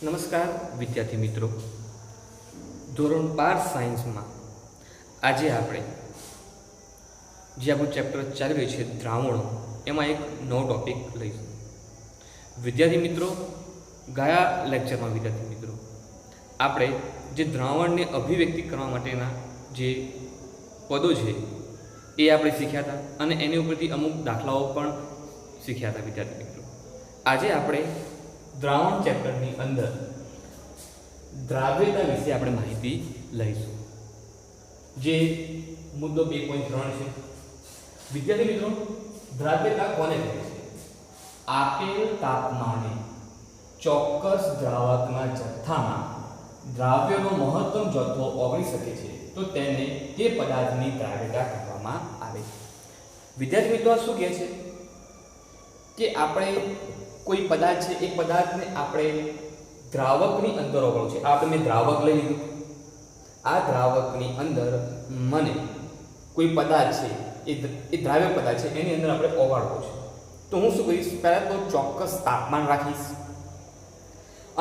નમસ્કાર વિદ્યાર્થી મિત્રો, ધોરણ 12 સાયન્સમાં આજે આપણે જે આપણું ચેપ્ટર ચાલી રહ્યું છે દ્રાવણો, એમાં એક નવો ટોપિક લઈશું. વિદ્યાર્થી મિત્રો, ગયા લેક્ચરમાં વિદ્યાર્થી મિત્રો આપણે જે દ્રાવણને અભિવ્યક્તિ કરવા માટેના જે પદો છે એ આપણે શીખ્યા હતા અને એની ઉપરથી અમુક દાખલાઓ પણ શીખ્યા હતા. વિદ્યાર્થી મિત્રો, આજે આપણે દ્રાવણ ચેપ્ટરની અંદર દ્રાવ્યતા વિશે આપણે માહિતી લઈશું. જે મુદ્દો 2.3 છે. વિદ્યાર્થી મિત્રો, દ્રાવ્યતા કોને કહે છે? આપેલ તાપમાને ચોક્કસ દ્રાવકના જથ્થામાં દ્રાવ્યનો મહત્તમ જથ્થો ઓગળી શકે છે તો તેને તે પદાર્થની દ્રાવ્યતા કહેવામાં આવે છે. વિદ્યાર્થી મિત્રો, આ શું કહે છે કે આપણે કોઈ પદાર્થ છે, એ પદાર્થને આપણે દ્રાવકની અંદર ઓગળવું છે. આપણે મેં દ્રાવક લઈ લીધું. આ દ્રાવકની અંદર મને કોઈ પદાર્થ છે, એ દ્રાવ્ય પદાર્થ છે, એની અંદર આપણે ઓગાળવો છે. તો હું શું કરીશ? પહેલાં તો ચોક્કસ તાપમાન રાખીશ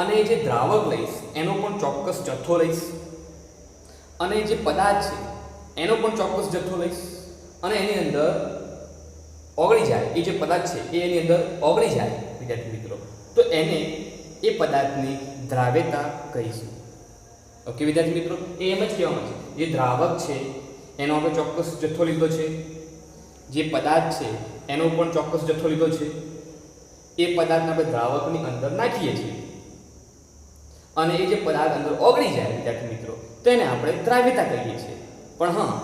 અને જે દ્રાવક લઈશ એનો પણ ચોક્કસ જથ્થો લઈશ અને જે પદાર્થ છે એનો પણ ચોક્કસ જથ્થો લઈશ અને એની અંદર ઓગળી જાય. એ જે પદાર્થ છે એ એની અંદર ઓગળી જાય વિદ્યાર્થી મિત્રો, તો એને એ પદાર્થની દ્રાવ્યતા કહીશું. ઓકે વિદ્યાર્થી મિત્રો, એ એમ જ કહેવામાં છે જે દ્રાવક છે એનો આપણે ચોક્કસ જથ્થો લીધો છે, જે પદાર્થ છે એનો પણ ચોક્કસ જથ્થો લીધો છે, એ પદાર્થને આપણે દ્રાવકની અંદર નાખીએ છીએ અને એ જે પદાર્થ અંદર ઓગળી જાય વિદ્યાર્થી મિત્રો, તેને આપણે દ્રાવ્યતા કહીએ છીએ. પણ હા,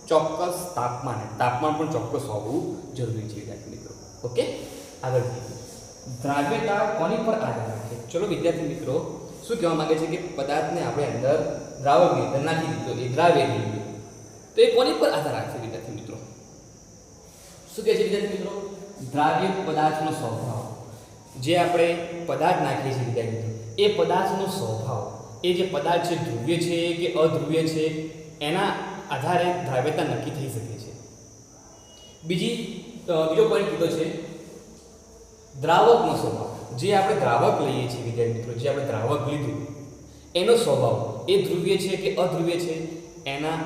ચોક્કસ તાપમાન પણ ચોક્કસ હોવું જરૂરી છે વિદ્યાર્થી મિત્રો. ઓકે, આગળ દ્રાવ્યતા કોની પર આધાર રાખે? ચલો વિદ્યાર્થી મિત્રો, શું કહેવા માંગે છે કે પદાર્થને આપણે અંદર દ્રાવકની અંદર નાખી દીધો, એ દ્રાવ્ય થઈ ગયો, તો એ કોની પર આધાર રાખશે વિદ્યાર્થી મિત્રો? શું કહે છે વિદ્યાર્થી મિત્રો? દ્રાવ્ય પદાર્થનો સ્વભાવ. જે આપણે પદાર્થ નાખીએ છીએ વિદ્યાર્થી મિત્રો, એ પદાર્થનો સ્વભાવ, એ જે પદાર્થ છે ધ્રુવ્ય છે કે અધ્રુવ્ય છે, એના આધારે દ્રાવ્યતા નક્કી થઈ શકે છે. બીજો પોઈન્ટ કીધો છે દ્રાવકનો સ્વભાવ. જે આપણે દ્રાવક લઈએ છીએ વિદ્યાર્થી મિત્રો, જે આપણે દ્રાવક લીધું એનો સ્વભાવ, એ ધ્રુવ્ય છે કે અધ્રુવ્ય છે, એના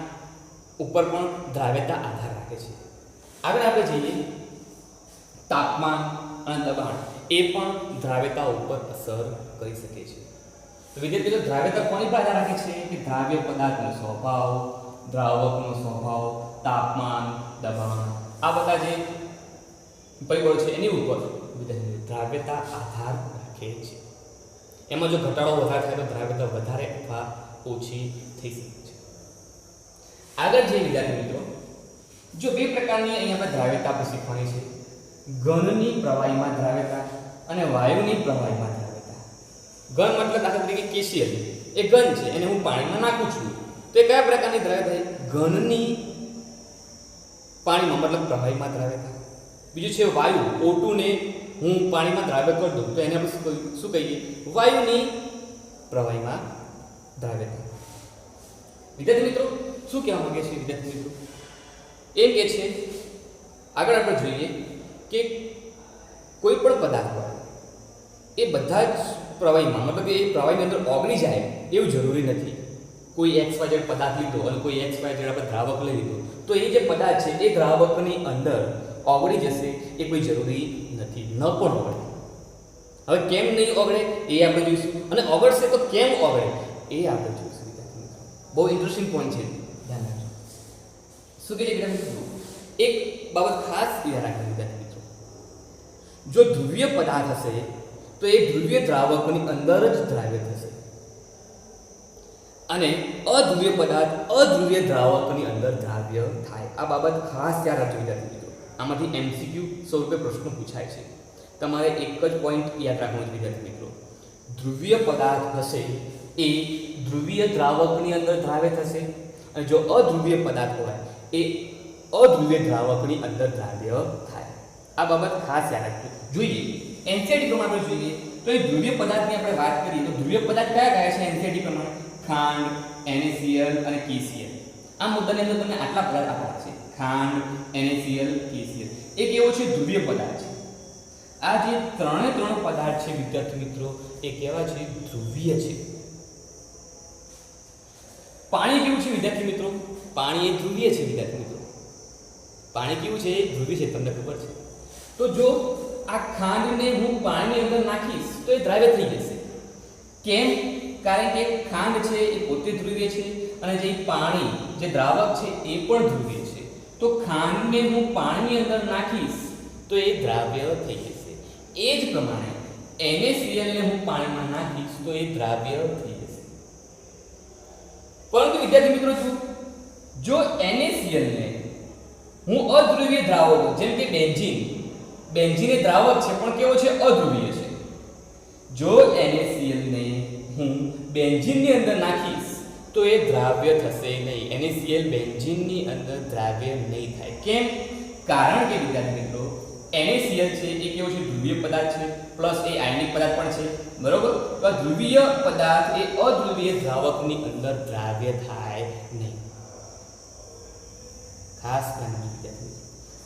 ઉપર પણ દ્રાવ્યતા આધાર રાખે છે. આગળ આપણે જઈએ, તાપમાન અને દબાણ એ પણ દ્રાવ્યતા ઉપર અસર કરી શકે છે. તો વિદ્યાર્થી મિત્રો, દ્રાવ્યતા કોની પર આધાર રાખે છે કે દ્રાવ્ય પદાર્થનો સ્વભાવ, દ્રાવકનો સ્વભાવ, તાપમાન, દબાણ, આ બધા જે પરિબળો છે એની ઉપર દ્રાવ્યતા આધાર રાખે છે. એમાં જો ઘટાડો વધારે થાય તો દ્રાવ્યતા વધારે અથવા ઓછી થઈ શકે છે. આગળ જે વિદ્યાર્થી મિત્રો, જો બે પ્રકારની અહીંયા આપણે દ્રાવ્યતા આપણે શીખવાની છે. ઘનની પ્રવાહીમાં દ્રાવ્યતા અને વાયુની પ્રવાહીમાં દ્રાવ્યતા. ઘન મતલબ દાખલા તરીકે કેશિયલ, એ ઘન છે, એને હું પાણીમાં નાખું છું, તો એ કયા પ્રકારની દ્રાવ્યતા? ઘનની પાણીમાં મતલબ પ્રવાહીમાં દ્રાવ્યતા. બીજું છે વાયુ, O2 ને હું પાણીમાં દ્રાવ્ય કરી દઉં તો એને આપણે શું કહીએ? વાયુની પ્રવાહીમાં દ્રાવ્યતા. વિદ્યાર્થી મિત્રો, શું કહેવા માંગે છે વિદ્યાર્થી મિત્રો? એમ કે છે, આગળ આપણે જોઈએ કે કોઈ પણ પદાર્થ હોય એ બધા જ પ્રવાહીમાં, મતલબ એ પ્રવાહીની અંદર ઓગળી જાય એવું જરૂરી નથી. કોઈ XYZ પદાર્થ લીધો અને કોઈ XYZ આપણે દ્રાવક લઈ લીધો, તો એ જે પદાર્થ છે એ દ્રાવકની અંદર ઓગળી જશે એ કોઈ જરૂરી નથી, ન પણ ઓગળે. હવે કેમ નહીં ઓગળે એ આપણે જોઈશું, અને ઓગળશે તો કેમ ઓગળે એ આપણે જોઈશું. બહુ ઇન્ટરેસ્ટિંગ પોઈન્ટ છે, ધ્યાન રાખજો. શું કહે છે વિદ્યાર્થી મિત્રો? એક બાબત ખાસ યાદ રાખજો વિદ્યાર્થી મિત્રો, જો ધ્રુવીય પદાર્થ હશે તો એ ધ્રુવીય દ્રાવકની અંદર જ દ્રાવ્ય થશે અને અધ્રુવીય પદાર્થ અધ્રુવીય દ્રાવકની અંદર દ્રાવ્ય થાય. આ બાબત ખાસ યાદ રાખજો વિદ્યાર્થી મિત્રો. આમાંથી MCQ સ્વરૂપે પ્રશ્નો પૂછાય છે. તમારે એક જ પોઈન્ટ યાદ રાખવાનો છે વિદ્યાર્થી મિત્રો, ધ્રુવીય પદાર્થ હશે એ ધ્રુવીય દ્રાવકની અંદર દ્રાવ્ય થશે અને જો અધ્રુવીય પદાર્થ હોય એ અધ્રુવીય દ્રાવકની અંદર દ્રાવ્ય થાય. આ બાબત ખાસ યાદ રાખજો. જોઈએ NCERT પ્રમાણે જોઈએ તો એ ધ્રુવીય પદાર્થની આપણે વાત કરીએ તો ધ્રુવીય પદાર્થ કયા કયા છે NCERT પ્રમાણે? ખાંડ, NaCl અને KCl. આ મુદ્દાની અંદર તમને આટલા પદાર્થ આપેલા છે: ખાંડ, NaCl, KCl. એક એવો છે ધ્રુવીય પદાર્થ છે આ જે ત્રણે ત્રણ પદાર્થ છે વિદ્યાર્થી મિત્રો એ કેવા છે? ધ્રુવીય છે. પાણી કેવું છે વિદ્યાર્થી મિત્રો? પાણી એ ધ્રુવીય છે વિદ્યાર્થી મિત્રો. પાણી કેવું છે? ધ્રુવીય છે, તમને ખબર છે. તો જો આ ખાંડને હું પાણીની અંદર નાખીશ તો એ દ્રાવ્ય થઈ જશે. કેમ? કારણ કે ખાંડ છે એ પોતે ધ્રુવીય છે અને જે પાણી જે દ્રાવક છે એ પણ ધ્રુવીય છે. તો ખાંડને હું પાણીની અંદર નાખીશ તો એ દ્રાવ્ય થઈ જશે. એ જ પ્રમાણે NaCl ને હું પાણીમાં નાખીશ તો એ દ્રાવ્ય થઈ જશે. પરંતુ વિદ્યાર્થી મિત્રો જો NaCl ને હું અધ્રુવીય દ્રાવક જેમ કે બેન્ઝીન એ દ્રાવક છે પણ કેવો છે? અધ્રુવીય છે. જો NaCl ને હું બેન્ઝીનની અંદર નાખીશ તો એ દ્રાવ્ય થશે નહીં. NaCl બેન્ઝીનની અંદર દ્રાવ્ય નહીં થાય. કેમ? કારણ કે વિદ્યાર્થી મિત્રો NaCl છે એ કેવો છે? ધ્રુવીય પદાર્થ છે પ્લસ એ આયનિક પદાર્થ પણ છે, બરોબર? તો આ ધ્રુવીય પદાર્થ એ અધ્રુવીય દ્રાવકની અંદર દ્રાવ્ય થાય નહીં. ખાસ ધ્યાન રાખજો વિદ્યાર્થી.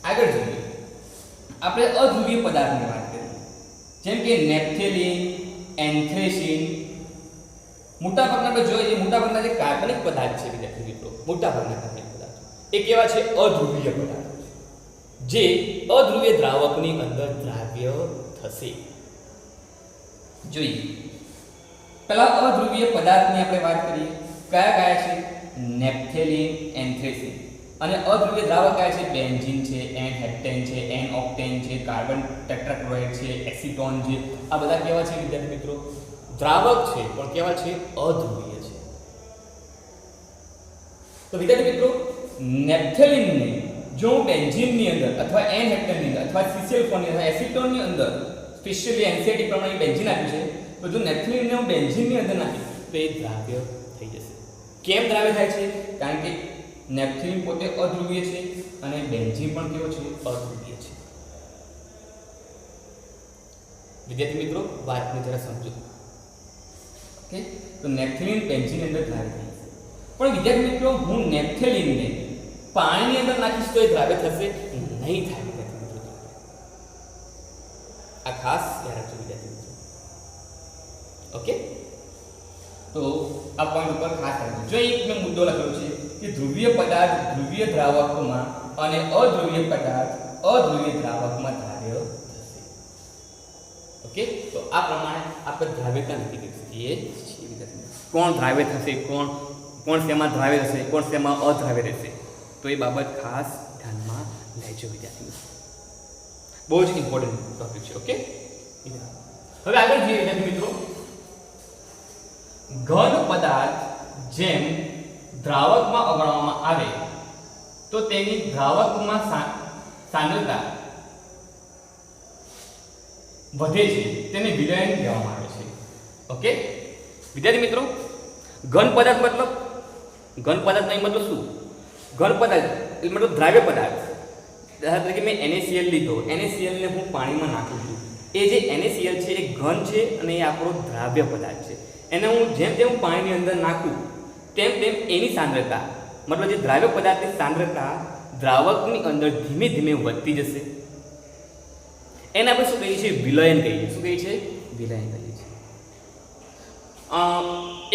આગળ જોઈએ આપણે અધ્રુવીય પદાર્થની વાત કરીએ, જેમ કે નેપ્થેલિન, એન્થ્રેસિન. મોટાભાગના આપણે જોઈએ મોટાભાગના જે કાર્બનિક પદાર્થ છે વિદ્યાર્થી મિત્રો, મોટાભાગના કાર્બનિક પદાર્થો એ કેવા છે? અધ્રુવીય પદાર્થો છે જે અધ્રુવીય દ્રાવકની અંદર દ્રાવ્ય થશે. જોઈએ પહેલા અધ્રુવીય પદાર્થની આપણે વાત કરીએ. કયા છે? નેપ્થેલિન, એન્થ્રેસિન. અને અધ્રુવીય દ્રાવક કયા છે? બેન્ઝીન છે, N-હેપ્ટેન છે, N-ઓક્ટેન છે, કાર્બન ટેટ્રાક્લોરાઇડ છે, એસિટોન છે. આ બધા કેવા છે વિદ્યાર્થી મિત્રો? દ્રાવક છે પણ કેવા છે? અધ્રુવીય છે. તો વિદ્યાર્થી મિત્રો નેપ્થેલિનને જો બેન્ઝીનની અંદર અથવા N-હેપ્ટેનની અંદર અથવા CCl4ની અંદર એસિટોનની અંદર સ્પેશિયલી NCERT પ્રમાણે બેન્ઝીન આપ્યું છે, તો જો નેપ્થેલિનને હું બેન્ઝીનની અંદર નાખીશ તો એ દ્રાવ્ય થઈ જશે. કેમ દ્રાવ્ય થાય છે? કારણ કે નેપ્થેલિન પોતે અધ્રુવીય છે અને બેન્ઝીન પણ કેવો છે? અધ્રુવીય છે. વિદ્યાર્થી મિત્રો વાતને જરા સમજો. ઓકે, તો નેપ્થેલિન બેન્ઝીનની અંદર દ્રાવ્ય થાય છે. પણ વિદ્યાર્થી મિત્રો હું નેપ્થેલિનને પાણીની અંદર નાખીશ તો એ દ્રાવ્ય થશે નહીં થાય વિદ્યાર્થી મિત્રો. આ ખાસ યાદ રાખજો વિદ્યાર્થી મિત્રો. ઓકે, તો આ પોઈન્ટ ઉપર ખાસ રાખજો. જો એક મેં મુદ્દો લખ્યો છે કે ધ્રુવીય પદાર્થ ધ્રુવીય દ્રાવકમાં અને અધ્રુવીય પદાર્થ અધ્રુવીય દ્રાવકમાં દ્રાવ્ય થશે. ઓકે, તો આ પ્રમાણે આપણે દ્રાવ્યતા નક્કી કરી શકીએ છીએ વિદ્યાર્થી. કોણ દ્રાવ્ય થશે, કોણ શેમાં દ્રાવ્ય થશે, કોણ શેમાં અદ્રાવ્ય રહેશે, તો એ બાબત ખાસ ધ્યાનમાં લેજો વિદ્યાર્થી. બહુ જ ઇમ્પોર્ટન્ટ ટોપિક છે. ઓકે, હવે આગળ જોઈએ વિદ્યાર્થી મિત્રો. ઘન પદાર્થ જેમ દ્રાવકમાં ઓગળવામાં આવે તો તેની દ્રાવકમાં સાંદ્રતા વધે છે, તેને વિલયન કહેવામાં આવે છે. ઓકે વિદ્યાર્થી મિત્રો, ઘન પદાર્થ મતલબ ઘન પદાર્થ નહીં મતલબ શું? ઘન પદાર્થ એટલે મતલબ દ્રાવ્ય પદાર્થ. દાખલા તરીકે મેં NaCl લીધો, NaCl ને હું પાણીમાં નાખું છું. એ જે NaCl છે એ ઘન છે અને એ આપણો દ્રાવ્ય પદાર્થ છે. એને હું જેમ જેમ પાણીની અંદર નાખું તેમ તેમ એની સાંદ્રતા મતલબ જે દ્રાવ્ય પદાર્થની સાંદ્રતા દ્રાવકની અંદર ધીમે ધીમે વધતી જશે. એને આપણે શું કહીએ છીએ? વિલયન કહીએ છીએ. શું કહીએ છીએ? વિલયન કહીએ છીએ.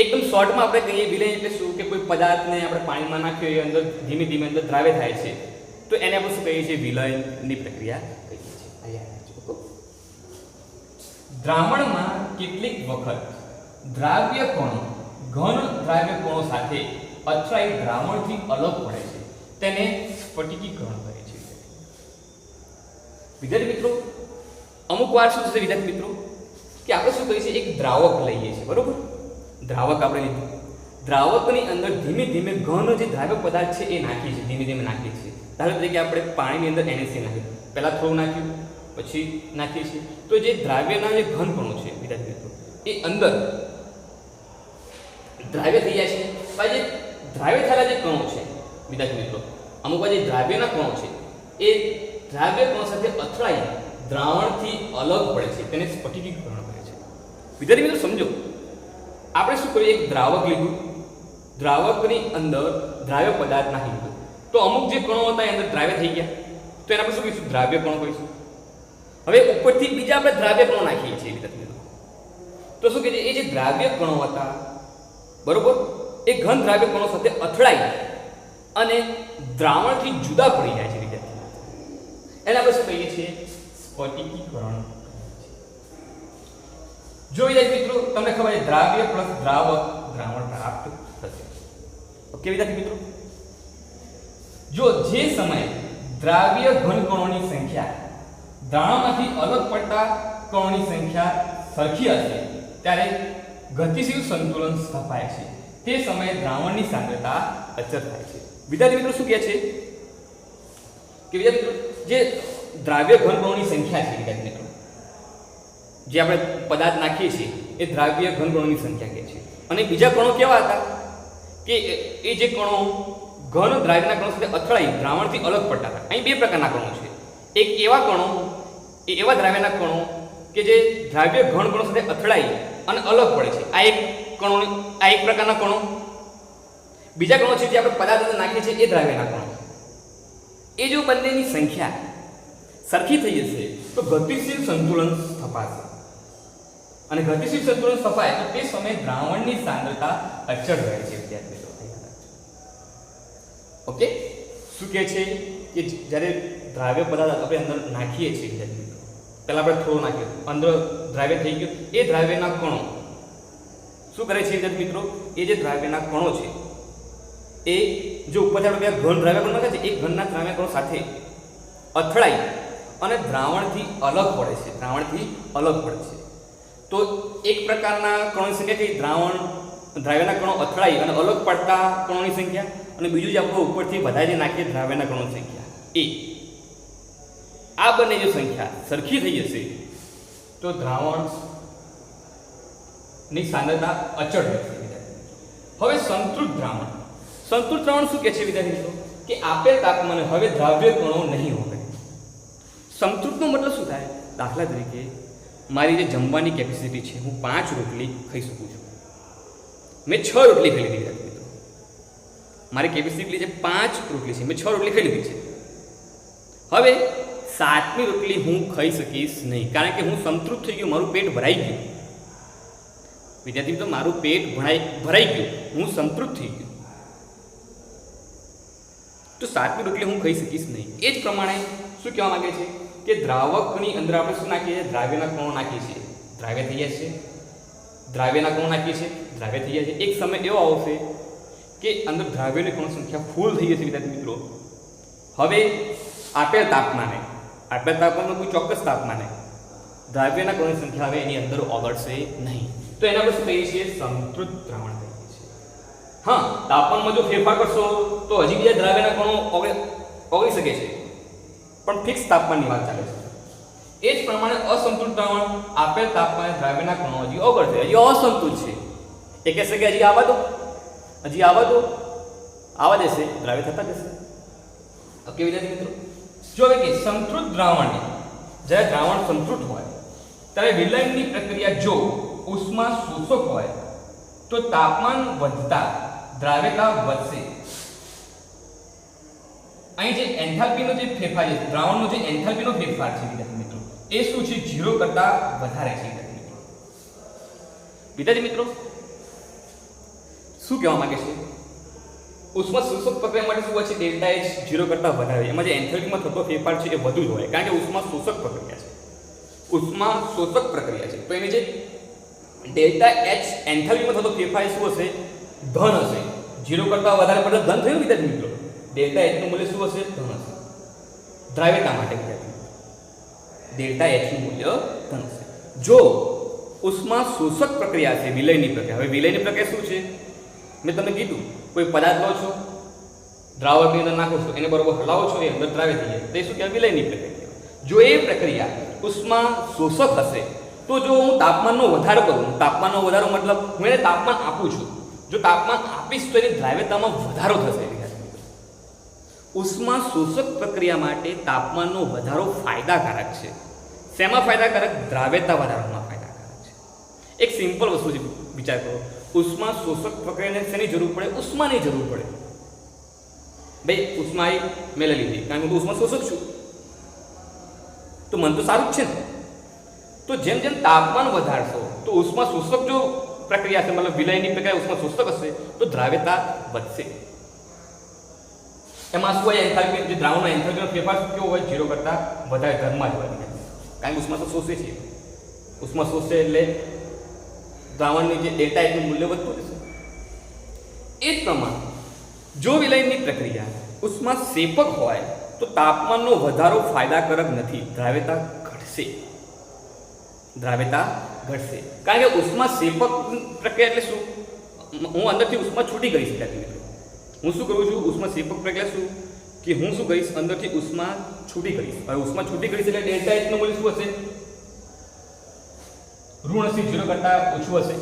એકદમ શોર્ટમાં આપણે કહીએ વિલયન એટલે શું કે કોઈ પદાર્થને આપણે પાણીમાં નાખ્યો એ અંદર ધીમે ધીમે અંદર દ્રાવ્ય થાય છે, તો એને આપણે શું કહીએ છીએ? વિલયનની પ્રક્રિયા કહીએ છીએ. દ્રાવણમાં કેટલીક વખત દ્રાવ્ય કણો ઘન દ્રાવ્ય કણો સાથે અથડાઈ દ્રાવણથી અલગ પડે છે, તેને સ્ફટિકીકરણ કહે છે. વિદ્યાર્થી મિત્રો અમુક વાર શું થશે વિદ્યાર્થી મિત્રો કે આપણે શું કરીએ છીએ? એક દ્રાવક લઈએ છીએ, બરોબર? દ્રાવક આપણે લીધું, દ્રાવકની અંદર ધીમે ધીમે ઘન જે દ્રાવ્ય પદાર્થ છે એ નાખીએ છીએ, ધીમે ધીમે નાખીએ છીએ. દાખલા તરીકે આપણે પાણીની અંદર NaCl નાખ્યું, પહેલા થોડું નાખ્યું પછી નાખીએ છીએ, તો જે દ્રાવ્યના જે ઘન કણો છે વિદ્યાર્થી મિત્રો એ અંદર દ્રાવ્ય થઈ જાય છે. જે દ્રાવ્ય થયેલા જે કણો છે વિદ્યાર્થી મિત્રો, અમુક જે દ્રાવ્યના કણો છે એ દ્રાવ્ય કણો સાથે અથડાઈ દ્રાવણથી અલગ પડે છે, તેને સ્ફટિકીકરણ કહે છે. વિદ્યાર્થી મિત્રો સમજો, આપણે શું કરીએ? એક દ્રાવક લીધું, દ્રાવકની અંદર દ્રાવ્ય પદાર્થ નાખી દીધું, તો અમુક જે કણો હતા એ અંદર દ્રાવ્ય થઈ ગયા, તો એને આપણે શું કહીશું? દ્રાવ્ય કણો કહીશું. હવે ઉપરથી બીજા આપણે દ્રાવ્ય કણો નાખીએ છીએ વિદ્યાર્થી મિત્રો. તો શું કહે છે, એ જે દ્રાવ્ય કણો હતા બરોબર, એ ઘન દ્રાવ્ય કણો સાથે અથડાઈ અને દ્રાવણથી જુદા પડી જાય છે વિદ્યાર્થી. એને આપણે શું કહીએ છીએ, સ્ફટિકીકરણ. જો વિદ્યાર્થી મિત્રો તમને ખબર છે દ્રાવ્ય પ્લસ દ્રાવક દ્રાવણ પ્રાપ્ત થશે. ઓકે વિદ્યાર્થી મિત્રો, જો જે સમયે દ્રાવ્ય ઘન કણોની સંખ્યા દ્રાવણમાંથી અલગ પડતા કણોની સંખ્યા સરખી હશે ત્યારે ગતિશીલ સંતુલન સ્થપાય છે. તે સમયે દ્રાવણની સાંદ્રતા અચળ થાય છે. વિદ્યાર્થી મિત્રો શું કહે છે કે વિદ્યાર્થી મિત્રો જે દ્રાવ્ય ઘન કણોની સંખ્યા છે વિદ્યાર્થી મિત્રો, જે આપણે પદાર્થ નાખીએ છીએ એ દ્રાવ્ય ઘન કણોની સંખ્યા કહે છે. અને બીજા કણો કેવા હતા કે એ જે કણો ઘન દ્રાવ્યના કણો સાથે અથડાઈ દ્રાવણથી અલગ પડતા હતા. અહીં બે પ્રકારના કણો છે. એક એવા કણો, એ એવા દ્રાવ્યના કણો કે જે દ્રાવ્ય ઘન કણો સાથે અથડાઈ અને અલગ પડે છે. આ એક પ્રકારના કણો. બીજા કણો છે જે આપણે પદાર્થ નાખીએ છીએ એ દ્રાવ્યના કણો. એ જો બંનેની સંખ્યા સરખી થઈ જશે તો ગતિશીલ સંતુલન સ્થપાશે. અને ગતિશીલ સંતુલન સ્થપાય તો તે સમયે દ્રાવણની સાંદ્રતા અચળ રહે છે વિદ્યાર્થી મિત્રો. ઓકે, શું કહે છે કે જ્યારે દ્રાવ્ય પદાર્થ આપણે અંદર નાખીએ છીએ વિદ્યાર્થી મિત્રો, પહેલા આપણે થોડું નાખીએ, અંદર દ્રાવ્ય થઈ ગયું, એ દ્રાવ્યના કણો શું કરે છે વિદ્યાર્થી મિત્રો, એ જે દ્રાવ્યના કણો છે એ જો ઉપરથી આપણે ઘન દ્રાવ્ય કણો નાખે છે એ ઘનના દ્રાવ્ય કણો સાથે અથડાઈ અને દ્રાવણથી અલગ પડે છે. દ્રાવણથી અલગ પડે છે તો એક પ્રકારના કણોની સંખ્યા કે દ્રાવ્યના કણો અથડાઈ અને અલગ પડતા કણોની સંખ્યા, અને બીજું જે આપણે ઉપરથી બધા જે નાખીએ દ્રાવ્યના કણોની સંખ્યા, એ આ બંને જો સંખ્યા સરખી થઈ જશે તો દ્રાવણની સાંદ્રતા અચળ રહેશે. હવે સંતૃપ્ત દ્રાવણ. સંતૃપ્ત દ્રાવણ શું કહે છે વિદ્યાર્થી મિત્રો કે આપેલ તાપમાને હવે દ્રાવ્ય કણો નહીં હોય. સંતૃપ્તનો મતલબ શું થાય, દાખલા તરીકે મારી જે જમવાની કેપેસિટી છે, હું 5 રોટલી ખાઈ શકું છું. મેં 6 રોટલી ખાઈ લીધી વિદ્યાર્થી મિત્રો. મારી કેપેસિટી છે 5 રોટલી છે, મેં 6 રોટલી ખાઈ લીધી છે. હવે 7મી રોટલી હું ખાઈ શકીશ નહીં, કારણ કે હું સંતૃપ્ત થઈ ગયું, મારું પેટ ભરાઈ ગયું વિદ્યાર્થી મિત્રો. મારું પેટ ભરાઈ ગયું, હું સંતૃપ્ત થઈ ગયું, તો 7મી રોટલી હું ખાઈ શકીશ નહીં. એ જ પ્રમાણે શું કહેવા માંગે છે કે દ્રાવકની અંદર આપણે શું નાખીએ છીએ, દ્રાવ્યના કણો નાખીએ છીએ, દ્રાવ્ય થઈ જાય છે. દ્રાવ્યના કણો નાખીએ છીએ, દ્રાવ્ય થઈ જાય છે. એક સમય એવો આવશે કે અંદર દ્રાવ્યની કણો સંખ્યા ફૂલ થઈ જશે વિદ્યાર્થી મિત્રો. હવે આપેલ તાપમાનમાં કોઈ ચોક્કસ તાપમાને દ્રાવ્યના કણોની સંખ્યા હવે એની અંદર ઓગળશે નહીં. તો એના પર શું કહીએ છીએ, સંતૃપ્ત દ્રાવણ કહીએ છીએ. હા, તાપમાનમાં જો ફેરફાર કરશો તો હજી બીજા દ્રાવ્યના કણો ઓગળી શકે છે, પણ ફિક્સ તાપમાનની વાત ચાલે છે. એ જ પ્રમાણે અસંતુલિત દ્રાવણ આપેલ તાપમાને દ્રાવ્યના કણો હજી ઓગળશે, હજી અસંતુલિત છે. એ કહેશે કે હજી આવવા દો, આવવા દેશે, દ્રાવ્ય થતા જશે. ઓકે વિદ્યાર્થી મિત્રો, જો હવે કે સંતૃપ્ત દ્રાવણને જ્યારે દ્રાવણ સંતૃપ્ત હોય ત્યારે વિલયનની પ્રક્રિયા જો ઉષ્મા શોષક હોય તો તાપમાન વધતા દ્રાવ્યતા વધશે. અહીં જે એન્થાલ્પીનો જે ફેરફાર છે, દ્રાવણનો જે એન્થાલ્પીનો ફેરફાર છે વિદ્યાર્થી મિત્રો, એ શું છે, 0 કરતા વધારે છે વિદ્યાર્થી મિત્રો. શું કહેવા માંગે છે, ઉષ્મા શોષક પ્રક્રિયા માટે શું હોય છે, ડેલ્ટા એચ 0 કરતા વધારે. એમાં જે એન્થાલ્પીમાં થતો ફેરફાર છે એ વધુ જ હોય, કારણ કે ઉષ્મા શોષક પ્રક્રિયા છે. ઉષ્મા શોષક પ્રક્રિયા છે તો એની જે ડેલ્ટા એચ એન્થાલ્પીમાં થતો ફેરફાર શું હશે, ધન હશે. 0 કરતા વધારે એટલે ધન થયું વિદ્યાર્થી મિત્રો. ડેલ્ટા એચ નું મૂલ્ય શું હશે, ધન હશે. દ્રાવ્યતા માટે ડેલ્ટા એચ નું મૂલ્ય ધન હશે. જો ઉષ્મા શોષક પ્રક્રિયા છે, વિલયની પ્રક્રિયા. હવે વિલયની પ્રક્રિયા શું છે, મેં તમને કીધું, કોઈ પદાર્થ લો છો, દ્રાવકની અંદર નાખો છો, એને બરોબર હલાવો છો, એ અંદર દ્રાવ્ય થઈ જાય, તો એ શું કહેવાય, વિલયની પ્રક્રિયા. જો એ પ્રક્રિયા ઉષ્મા શોષક હશે તો જો હું તાપમાનનો વધારો કરું, તાપમાનનો વધારો મતલબ હું એને તાપમાન આપું છું, જો તાપમાન આપીશ તો એની દ્રાવ્યતામાં વધારો થશે. ઉષ્મા શોષક પ્રક્રિયા માટે તાપમાનનો વધારો ફાયદાકારક છે. શેમાં ફાયદાકારક, દ્રાવ્યતા વધારવામાં ફાયદાકારક છે. એક સિમ્પલ વસ્તુ છે, વિચાર કરો, ઉષ્મા શોષક પ્રક્રિયાને શેની જરૂર પડે, ઉષ્માની જરૂર પડે. ભાઈ ઉષ્મા મેં લઈ લીધી કારણ કે હું ઉષ્મા શોષક છું, તો મન તો સારું જ છે ને. તો જેમ જેમ તાપમાન વધારશો તો ઉષ્મા શોષક જો પ્રક્રિયા છે, મતલબ વિલયની પ્રક્રિયા ઉષ્મા શોષક હશે તો દ્રાવ્યતા વધશે. એમાં શું હોય, એન્થાલ્પી, જે દ્રાવણનો એન્થાલ્પીનો ફેરફાર કેવો હોય, 0 કરતાં વધારે ધનમાં જ હોય, કારણ કે ઉષ્મા તો શોષે છે. ઉષ્મા શોષે એટલે દ્રાવણની જે ડેલ્ટા એચનું મૂલ્ય વધતું રહેશે. એ જ પ્રમાણે જો વિલયનની પ્રક્રિયા ઉષ્મા શેપક હોય તો તાપમાનનો વધારો ફાયદાકારક નથી, દ્રાવ્યતા ઘટશે. દ્રાવ્યતા ઘટશે કારણ કે ઉષ્મા શેપક પ્રક્રિયા એટલે શું, હું અંદરથી ઉષ્મા છૂટી કરી શકાતી નથી. હું શું કરું છું, ઉષ્મા શેપક પ્રક્રિયા શું કે હું શું કરીશ, અંદરથી ઉષ્મા છૂટી કરીશ. હવે ઉષ્મા છૂટી કરીશ એટલે ડેલ્ટા એચ નું મૂલ્ય શું હશે, ઋણ હશે, 0 કરતાં ઓછું હશે.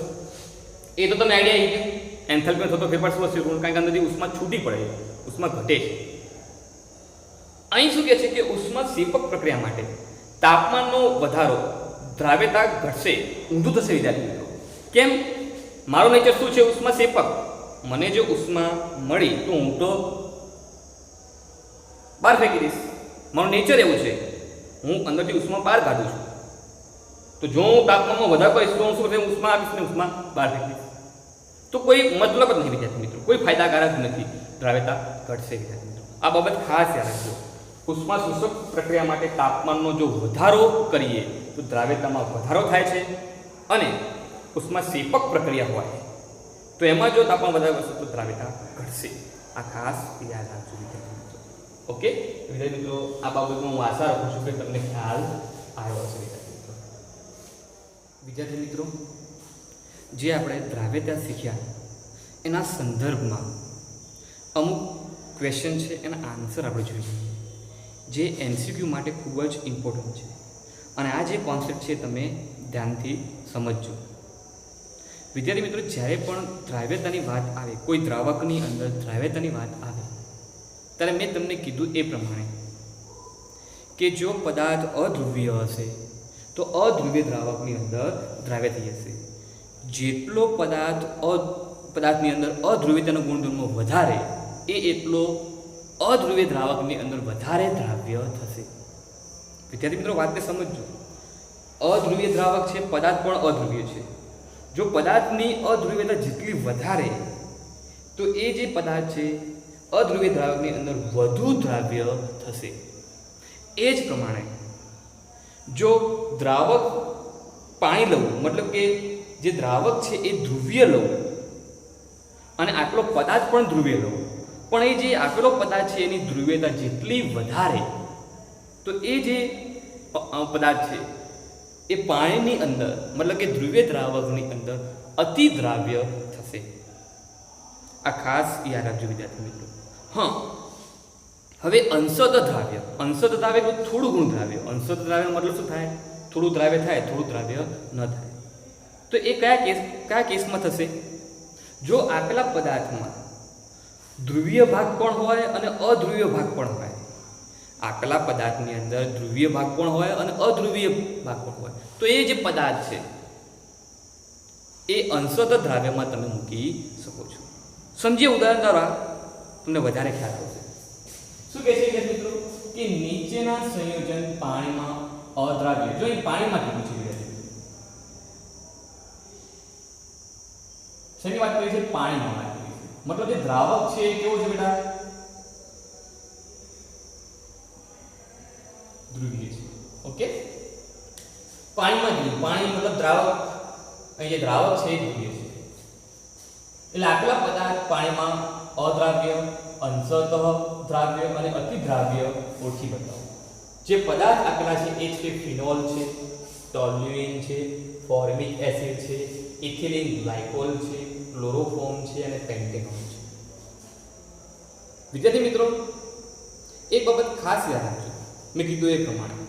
એ તો તમને આઈડિયા આવી ગયો. એન્થાલ્પીમાં થતો ફેરફાર શું હશે, ઋણ, કારણ કે અંદરથી ઉષ્મા છૂટી પડે, ઉષ્મા ઘટે છે. અહીં શું કહે છે કે ઉષ્મા શેપક પ્રક્રિયા માટે તાપમાનનો વધારો દ્રાવ્યતા ઘટશે, ઊંધું થશે વિદ્યાર્થી મિત્રો. કેમ? મારો નેચર શું છે, ઉષ્મા શેપક. મને જો ઉષ્મા મળી તો હું તો બહાર ફેંકી દઈશ. મારું નેચર એવું છે, હું અંદરથી ઉષ્મા બહાર કાઢું છું. તો જો હું તાપમાનમાં વધારો કરીશ તો હું શું થશે, ઉષ્મા આપીશ ને ઉષ્મા બહાર ફેંકી દઈશ. તો કોઈ મતલબ જ નહીં વિદ્યાર્થી મિત્રો, કોઈ ફાયદાકારક નથી. દ્રાવ્યતા ઘટશે વિદ્યાર્થી મિત્રો. આ બાબત ખાસ યાદ રાખજો. ઉષ્મા શોષક પ્રક્રિયા માટે તાપમાનનો જો વધારો કરીએ તો દ્રાવ્યતામાં વધારો થાય છે, અને ઉષ્મા શેપક પ્રક્રિયા હોય તો એમાં જો તાપમાન વધારે કરશે તો દ્રાવ્યતા ઘટશે. આ ખાસ યાદ રાખજો વિદ્યાર્થી મિત્રો. ઓકે વિદ્યાર્થી મિત્રો, આ બાબતમાં હું આશા રાખું છું કે તમને ખ્યાલ આવ્યો હશે વિદ્યાર્થી મિત્રો. વિદ્યાર્થી મિત્રો, જે આપણે દ્રાવ્યતા શીખ્યા એના સંદર્ભમાં અમુક ક્વેશ્ચન છે, એના આન્સર આપણે જોઈએ, જે એમસીક્યુ માટે ખૂબ જ ઇમ્પોર્ટન્ટ છે. અને આ જે કોન્સેપ્ટ છે તમે ધ્યાનથી સમજજો. વિદ્યાર્થી મિત્રો, જ્યારે પણ દ્રાવ્યતાની વાત આવે, કોઈ દ્રાવકની અંદર દ્રાવ્યતાની વાત આવે, ત્યારે મેં તમને કીધું એ પ્રમાણે કે જો પદાર્થ અધ્રુવીય હશે તો અધ્રુવીય દ્રાવકની અંદર દ્રાવ્ય થઈ જશે. જેટલો પદાર્થની અંદર અધ્રુવીયતાનો ગુણધર્મ વધારે, એટલો અધ્રુવીય દ્રાવકની અંદર વધારે દ્રાવ્ય થશે. વિદ્યાર્થી મિત્રો, વાતને સમજજો. અધ્રુવીય દ્રાવક છે, પદાર્થ પણ અધ્રુવીય છે. જો પદાર્થની અધ્રુવીયતા જેટલી વધારે, તો એ જે પદાર્થ છે અધ્રુવીય દ્રાવકની અંદર વધુ દ્રાવ્ય થશે. એ જ પ્રમાણે જો દ્રાવક પાણી લઉં, મતલબ કે જે દ્રાવક છે એ ધ્રુવીય લઉં, અને આટલો પદાર્થ પણ ધ્રુવીય લઉં, પણ એ જે આપેલો પદાર્થ છે એની ધ્રુવીયતા જેટલી વધારે, તો એ જે પદાર્થ છે એ પાણીની અંદર, મતલબ કે ધ્રુવીય દ્રાવકની અંદર અતિ દ્રાવ્ય થશે. આ ખાસ યાદ રાખજો વિદ્યાર્થી મિત્રો. હા, હવે અંશત દ્રાવ્ય એટલે થોડું ગુણ દ્રાવ્ય. અંશત દ્રાવ્ય મતલબ શું થાય, થોડું દ્રાવ્ય થાય, થોડું દ્રાવ્ય ન થાય. તો એ કયા કેસમાં થશે, જો આપેલા પદાર્થમાં ધ્રુવીય ભાગ પણ હોય અને અધ્રુવીય ભાગ પણ હોય. આપેલા પદાર્થની અંદર ધ્રુવીય ભાગ પણ હોય અને અધ્રુવીય ભાગ પણ હોય, તો એ જે પદાર્થ છે એ અંશત દ્રાવ્યમાં તમે મૂકી શકો છો. સમજીએ ઉદાહરણ દ્વારા તમને વધારે ખ્યાલ આવશે. શું કહે છે મિત્રો કે નીચેના સંયોજન પાણીમાં અદ્રાવ્ય, જો એ પાણીમાં કીધું છે, શેની વાત કરી છે, પાણીમાં વાત કરી છે. મતલબ જે દ્રાવક છે એ કેવો છે બેટા, ધ્રુવીય છે. ઓકે, પાણીમાં કીધું, પાણી મતલબ દ્રાવક, અહીં જે દ્રાવક છે એ ધ્રુવીય છે. એટલે આટલા પદાર્થ પાણીમાં અદ્રાવ્ય, અંશત દ્રાવ્ય અને અતિ દ્રાવ્ય ઓળખી બતાવો. જે પદાર્થ આપેલા છે એ છે ફિનોલ છે, ટોલ્યુઇન છે, ફોર્મિક એસિડ છે, ઇથિલિન ગ્લાયકોલ છે, ક્લોરોફોર્મ છે અને પેન્ટેનોલ છે. વિદ્યાર્થી મિત્રો, એક બાબત ખાસ યાદ રાખજો. મેં કીધું એ પ્રમાણે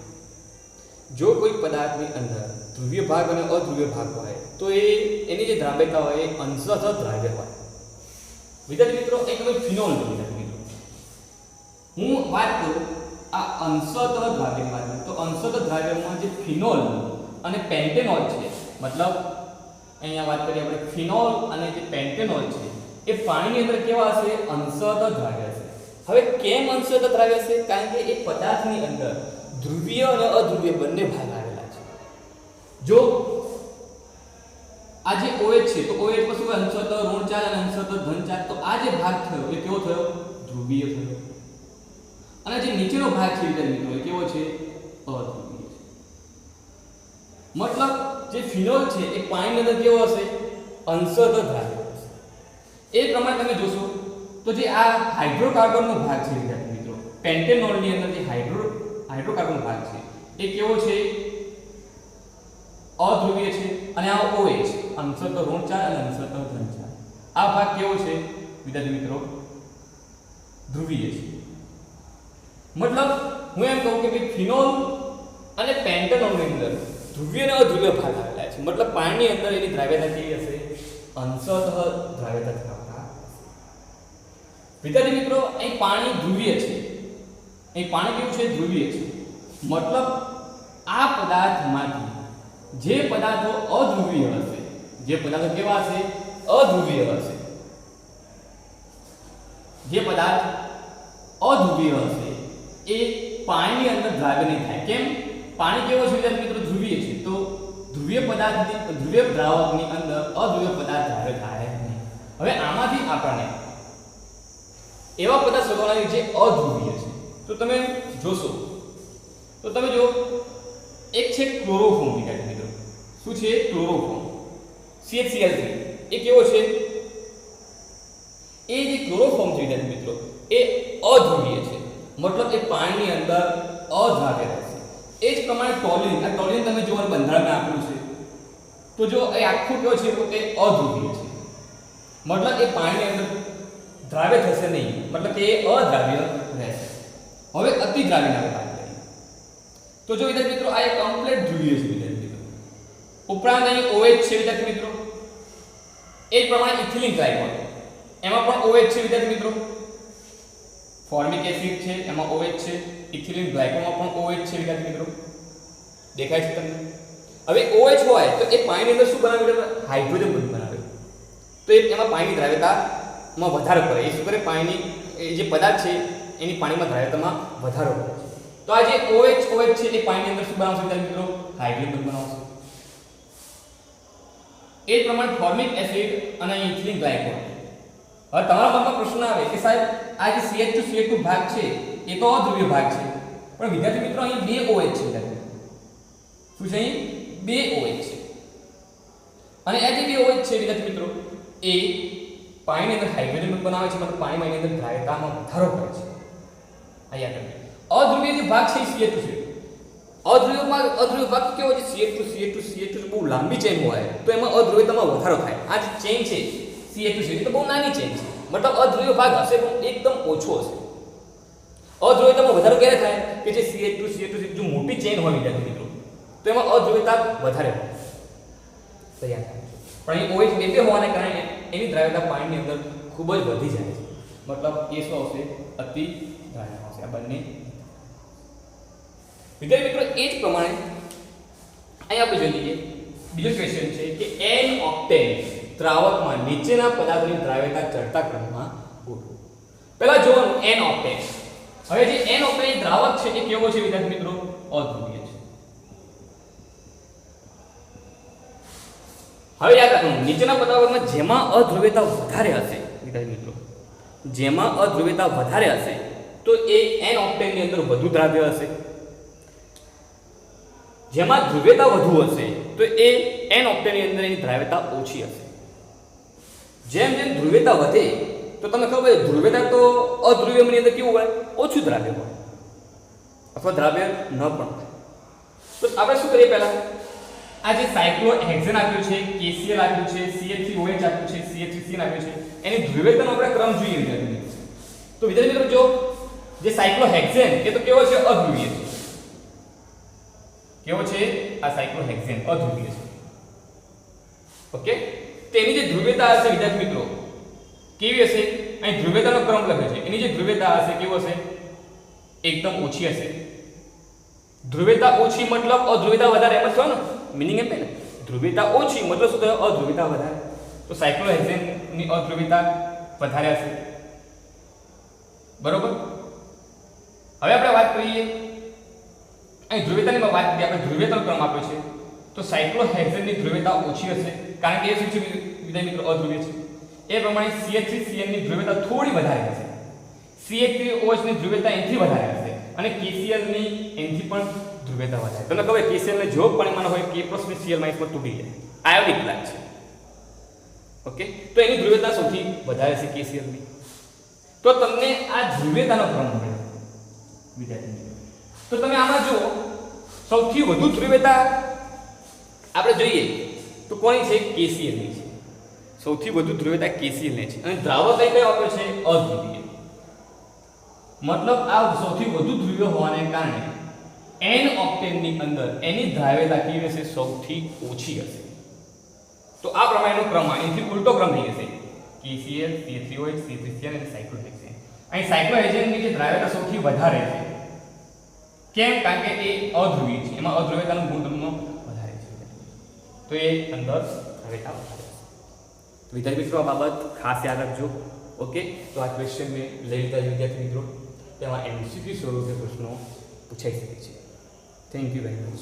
જો કોઈ પદાર્થની અંદર ધ્રુવીય ભાગ અને અધ્રુવીય ભાગ હોય તો એની જે દ્રાવ્યતા હોય એ અંશત દ્રાવ્ય હોય. વિદ્યાર્થી મિત્રો, એક હવે ફિનોલ નો વિદ્યાર્થી મિત્રો હું વાત કરું આ અંશત દ્રાવ્યમાં, તો અંશત દ્રાવ્યમાં જે ફિનોલ અને પેન્ટેનોલ છે, મતલબ અહીંયા વાત કરીએ આપણે ફિનોલ અને જે પેન્ટેનોલ છે એ પાણીની અંદર કેવા હશે, અંશત દ્રાવ્ય હશે. હવે કેમ અંશત દ્રાવ્ય હશે, કારણ કે એ પદાર્થની અંદર ધ્રુવીય અને અધ્રુવીય બંને ભાગ આવેલા છે. જો આ જે OH છે તો OH પર શું અંશતઃ ઋણ ચાર્જ અને અંશતઃ ધન ચાર્જ, તો આ જે ભાગ થયો એ કેવો થયો? ધ્રુવીય થયો. અને જે નીચેનો ભાગ છે વિદ્યાર્થી મિત્રો એ કેવો છે? અધ્રુવીય છે. મતલબ જે ફિનોલ છે એ પાણીની અંદર કેવો હશે? અંશતઃ દ્રાવ્ય હશે. એ પ્રમાણે તમે જોશો તો જે આ હાઇડ્રોકાર્બનનો ભાગ છે વિદ્યાર્થી મિત્રો, પેન્ટેનોલની અંદર જે હાઇડ્રોકાર્બન ભાગ છે એ કેવો છે? અધ્રુવીય છે. અને આ OH અંશતઃ ઋણ ચાર્જ અને અંશતઃ ધન ચાર્જ, આ ભાગ કેવો છે વિદ્યાર્થી મિત્રો? ધ્રુવીય છે. મતલબ હું એમ કહું કે ભાઈ ફિનોલ અને પેન્ટેનોલની અંદર ધ્રુવીય અને અધ્રુવીય ભાગ આવેલા છે. મતલબ પાણીની અંદર એની દ્રાવ્યતા કેવી હશે? અંશતઃ દ્રાવ્યતા ધરાવતા હશે. વિદ્યાર્થી મિત્રો અહીં પાણી ધ્રુવીય છે, અહીં પાણી કેવું છે? ધ્રુવીય છે. મતલબ આ પદાર્થમાંથી જે પદાર્થો અધ્રુવીય હશે, જે પદાર્થો કેવા હશે? અધ્રુવીય હશે. જે પદાર્થ અધ્રુવીય હશે એ પાણીની અંદર દ્રાવ્ય નહીં થાય. કેમ? પાણી કેવો છે વિદ્યાર્થી મિત્રો? ધ્રુવીય છે. તો ધ્રુવીય દ્રાવકની અંદર અધ્રુવીય પદાર્થ દ્રાવ્ય થાય નહીં. હવે આમાંથી આપણને એવા પદાર્થ શોધવાના જે અધ્રુવીય છે. તો તમે જોશો તો તમે જો એક છે ક્લોરોફોર્મ વિદ્યાર્થી મિત્રો. શું છે? Chloroform CHCl3. એ કેવો છે? એ જે ક્લોરોફોર્મ છે વિદ્યાર્થી મિત્રો એ અધ્રુવીય છે. મતલબ એ પાણીની અંદર અદ્રાવ્ય રહેશે. એ જ પ્રમાણે ટોલ્યુન, આ ટોલ્યુન તમે જો બંધારણમાં આપેલું છે તો જો એ આખું કેવો છે? એ અધ્રુવીય છે. મતલબ એ પાણીની અંદર દ્રાવ્ય થશે નહીં, મતલબ કે એ અદ્રાવ્ય રહેશે. હવે અતિદ્રાવ્યના વાત કરીએ તો જો વિદ્યાર્થી મિત્રો આ એક કમ્પ્લીટ ધ્રુવીય છે વિદ્યાર્થી મિત્રો. ઉપરાંત અહીં OH છે વિદ્યાર્થી મિત્રો. એ જ પ્રમાણે ઇથિલિન ગ્લાયકોલ, એમાં પણ OH છે વિદ્યાર્થી મિત્રો. ફોર્મિક એસિડ છે એમાં OH છે, ઇથિલિન ગ્લાયકોલમાં પણ OH છે વિદ્યાર્થી મિત્રો. દેખાય છે તમને? હવે OH હોય તો એ પાણીની અંદર શું બનાવે? હાઇડ્રોજન બંધ બનાવે. તો એમાં પાણીની દ્રાવ્યતામાં વધારો કરે. એ શું કરે? પાણીની જે પદાર્થ છે એની પાણીમાં દ્રાવ્યતામાં વધારો કરે છે. તો આ જે OH છે એ પાણીની અંદર શું બનાવશે વિદ્યાર્થી મિત્રો? હાઇડ્રોજન બંધ બનાવશે. એ જ પ્રમાણે ફોર્મિક એસિડ અને ઇથિલિન ગ્લાયકોલ. હવે તમારા મનમાં પ્રશ્ન આવે કે સાહેબ આ જે CH2 ભાગ છે એ તો અધ્રુવીય ભાગ છે, પણ વિદ્યાર્થી મિત્રો અહીં બે OH છે. શું છે? અહીં બે OH છે. અને આ જે બે OH છે વિદ્યાર્થી મિત્રો એ પાણીની અંદર હાઇડ્રોજન બનાવે છે, મતલબ પાણીમાં એની અંદર દ્રાવ્યતામાં વધારો કરે છે. આ યાદ રાખજો. અધ્રુવીય જે ભાગ છે એ CH2 છે. અધ્રુવીય ભાગ કેવો છે? CH2 બહુ લાંબી ચેન હોય તો એમાં અધ્રુવીયતામાં વધારો થાય. આ જે ચેન છે CH2 તો બહુ નાની ચેન છે. મતલબ અધ્રુવીય ભાગ હશે પણ એકદમ ઓછો હશે. અધ્રુવીયતામાં વધારો ક્યારે થાય? કે જે CH2 જો મોટી ચેન હોય વિદ્યાર્થી મિત્રો તો એમાં અધ્રુવીયતા વધારે હોય. તૈયાર થાય. પણ અહીં OH બે હોવાને કારણે એની દ્રાવ્યતા પાણીની અંદર ખૂબ જ વધી જાય છે. મતલબ એ શું આવશે? અતિ દ્રાવ્ય આવશે. આ બંને વિદ્યાર્થી મિત્રો એ જ પ્રમાણે અહીં આપણે જોઈ લઈએ બીજો ક્વેશ્ચન છે કે n ઓક્ટેન દ્રાવકમાં નીચેના પદાર્થોની દ્રાવ્યતા ચડતા ક્રમમાં ગોઠવો. પહેલા જોવાનું n ઓક્ટેન. હવે જે n ઓક્ટેન દ્રાવક છે એ કેવો છે વિદ્યાર્થી મિત્રો? અધ્રુવીય છે. હવે યાદ રાખવાનું નીચેના પદાર્થોમાં જેમાં અધ્રુવ્યતા વધારે હશે વિદ્યાર્થી મિત્રો, જેમાં અધ્રુવ્યતા વધારે હશે તો એ n ઓક્ટેનની અંદર વધુ દ્રાવ્ય હશે. જેમાં ધ્રુવ્યતા વધુ હશે તો એ n ઓક્ટેનની અંદર એની દ્રાવ્યતા ઓછી હશે. જેમ જેમ ધ્રુવ્યતા વધે તો તમે ખબર ધ્રુવ્યતા તો અધ્રુવ્યની અંદર કેવું હોય? ઓછું દ્રાવ્ય હોય અથવા દ્રાવ્ય ન પણ હોય. તો આપણે શું કરીએ? પહેલા આ જે સાયક્લોહેક્સેન આપ્યું છે, KCl આપ્યું છે, CH3OH આપ્યું છે, CH3CN આપ્યું છે, એની ધ્રુવ્યતાનો આપણે ક્રમ જોઈએ વિદ્યાર્થી મિત્રો. તો વિદ્યાર્થી મિત્રો જો જે સાયક્લોહેક્સેન એ તો કેવો છે? અધ્રુવીય છે. કેવો છે? આ સાયક્લોહેક્સેન અધ્રુવીય છે. ઓકે, તેની જે ધ્રુવ્યતા હશે વિદ્યાર્થી મિત્રો કેવી હશે? અહીં ધ્રુવ્યતાનો ક્રમ લખ્યો છે. એની જે ધ્રુવ્યતા હશે કેવો હશે? એકદમ ઓછી હશે. ધ્રુવ્યતા ઓછી મતલબ અધ્રુવ્યતા વધારે, એમ જ થયો ને મીનિંગ એમ ને. ધ્રુવ્યતા ઓછી મતલબ શું થયો? અધ્રુવ્યતા વધારે. તો સાયક્લોહેક્સેનની અધ્રુવ્યતા વધારે હશે. બરોબર. હવે આપણે વાત કરીએ અહીં ધ્રુવીયતાની વાત કરીએ, આપણે ધ્રુવીયતાનો ક્રમ આપ્યો છે તો સાયક્લોહેક્સેનની ધ્રુવીયતા ઓછી હશે કારણ કે એ શું છે વિદ્યાર્થી મિત્રો અધ્રુવીય છે. એ પ્રમાણે CH3CN ની ધ્રુવીયતા થોડી વધારે હશે. CH3OH ની ધ્રુવીયતા એનથી વધારે હશે અને KCl ની એનથી પણ ધ્રુવીયતા વધારે. તમને ખબર KCl ને જો પરિમાણ હોય K+ ની Cl- પર તૂટી જાય. આયોનિક પ્લાન્ટ છે. ઓકે, તો એની ધ્રુવીયતા સૌથી વધારે છે KCl ની. તો તમને આ ધ્રુવીયતાનો ક્રમ મળ્યો વિદ્યાર્થી મિત્રો. તો તમે આમાં જો સૌથી વધુ ધ્રુવીયતા આપણે જોઈએ તો કોની છે? KCl ની છે. સૌથી વધુ ધ્રુવીયતા KCl ની છે અને દ્રાવક કઈ આપ્યો છે? અધ્રુવીય. મતલબ આ સૌથી વધુ ધ્રુવીય હોવાને કારણે n ઓક્ટેનની અંદર એની દ્રાવ્યતા કેવી હશે? સૌથી ઓછી હશે. તો આ પ્રમાણેનો ક્રમ અહીંથી ઉલટો ક્રમ થઈ જશે. KCl, CH3OH, CH3CN અને સાયક્લોહેક્સેન. અહીં સાયક્લોહેક્સેનની જે દ્રાવ્યતા સૌથી વધારે છે. કેમ? કારણ કે એ અધ્રુવીય છે. એમાં અધ્રુવીયતાનો ગુણધર્મ વધારે છે. તો એ અંદર દ્રાવ્યતા વધારે છે. વિદ્યાર્થી મિત્રો આ બાબત ખાસ યાદ રાખજો. ઓકે, તો આ ક્વેશ્ચન મેં લઈ લીધા છે વિદ્યાર્થી મિત્રો. તેમાં MCQ સ્વરૂપે પ્રશ્નો પૂછાઈ શકે છે. Thank you very much.